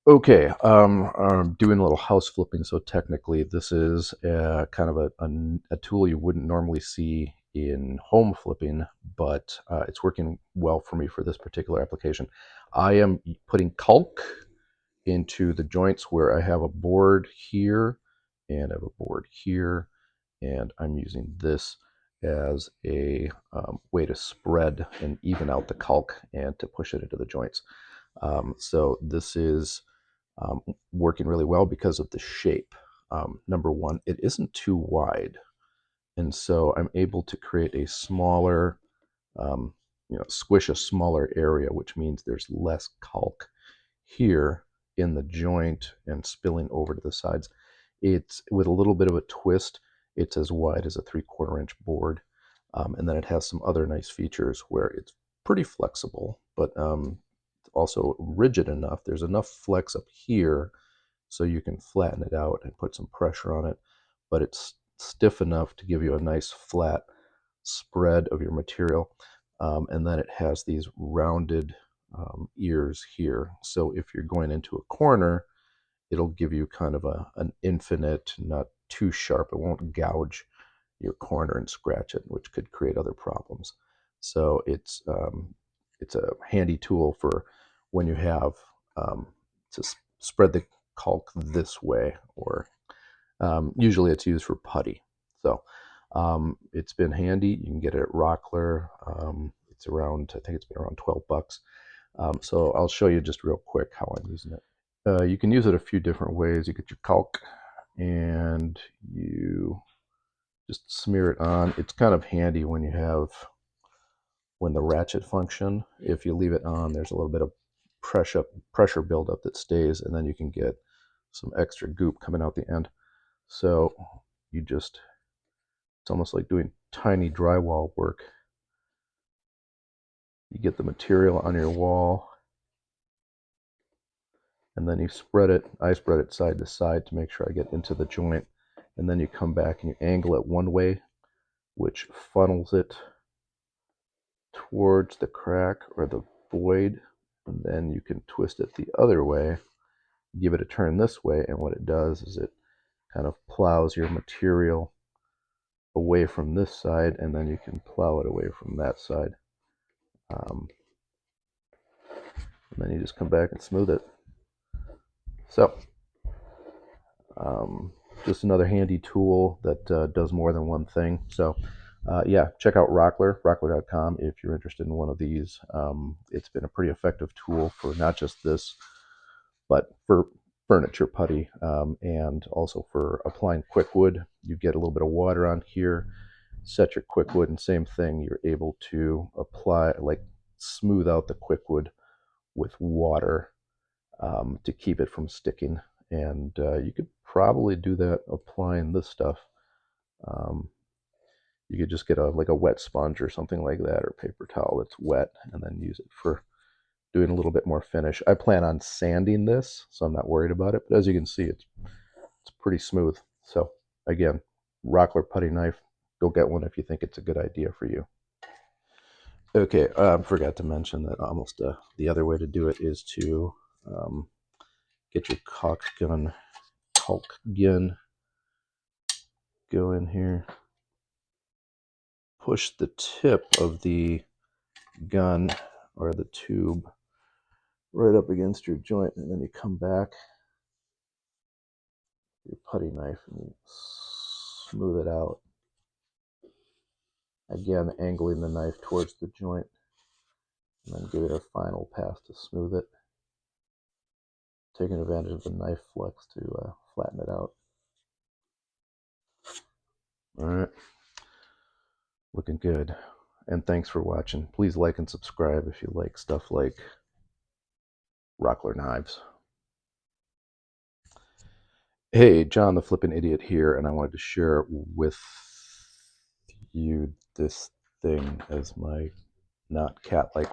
Okay, I'm doing a little house flipping, so technically this is kind of a tool you wouldn't normally see in home flipping, but it's working well for me for this particular application. I am putting caulk into the joints where I have a board here and I have a board here, and I'm using this as a way to spread and even out the caulk and to push it into the joints. So this is um, working really well because of the shape. Number one, it isn't too wide, and so I'm able to create a smaller, um, squish a smaller area, which means there's less caulk here in the joint and spilling over to the sides. It's with a little bit of a twist. It's as wide as a 3/4 inch board, and then it has some other nice features where it's pretty flexible, but also rigid enough. There's enough flex up here so you can flatten it out and put some pressure on it, but it's stiff enough to give you a nice flat spread of your material. And then it has these rounded ears here. So if you're going into a corner, it'll give you kind of an infinite, not too sharp. It won't gouge your corner and scratch it, which could create other problems. So it's a handy tool for when you have to spread the caulk this way, or usually it's used for putty. So it's been handy. You can get it at Rockler. It's around, I think it's been around $12. So I'll show you just real quick how I'm using it. You can use it a few different ways. You get your caulk and you just smear it on. It's kind of handy when you have, when the ratchet function, if you leave it on, there's a little bit of pressure buildup that stays, and then you can get some extra goop coming out the end. So you just, it's almost like doing tiny drywall work. You get the material on your wall, and then you spread it. I spread it side to side to make sure I get into the joint, and then you come back and you angle it one way, which funnels it towards the crack or the void, and then you can twist it the other way, give it a turn this way, and what it does is it kind of plows your material away from this side, and then you can plow it away from that side. And then you just come back and smooth it. So just another handy tool that does more than one thing. So yeah, check out Rockler, rockler.com, if you're interested in one of these. It's been a pretty effective tool for not just this, but for furniture putty, and also for applying quick wood. You get a little bit of water on here, set your quick wood, and same thing, you're able to apply, like, smooth out the quick wood with water to keep it from sticking. And you could probably do that applying this stuff. Um, you could just get like a wet sponge or something like that, or paper towel that's wet, and then use it for doing a little bit more finish. I plan on sanding this, so I'm not worried about it. But as you can see, it's pretty smooth. So again, Rockler putty knife. Go get one if you think it's a good idea for you. Okay, forgot to mention that almost the other way to do it is to get your caulk gun go in here, push the tip of the gun or the tube right up against your joint, and then you come back your putty knife and you smooth it out. Again, angling the knife towards the joint, and then give it a final pass to smooth it, taking advantage of the knife flex to flatten it out. All right, looking good. And thanks for watching. Please like and subscribe if you like stuff like Rockler knives. Hey, John the Flippin' Idiot here, and I wanted to share with you this thing as my not cat-like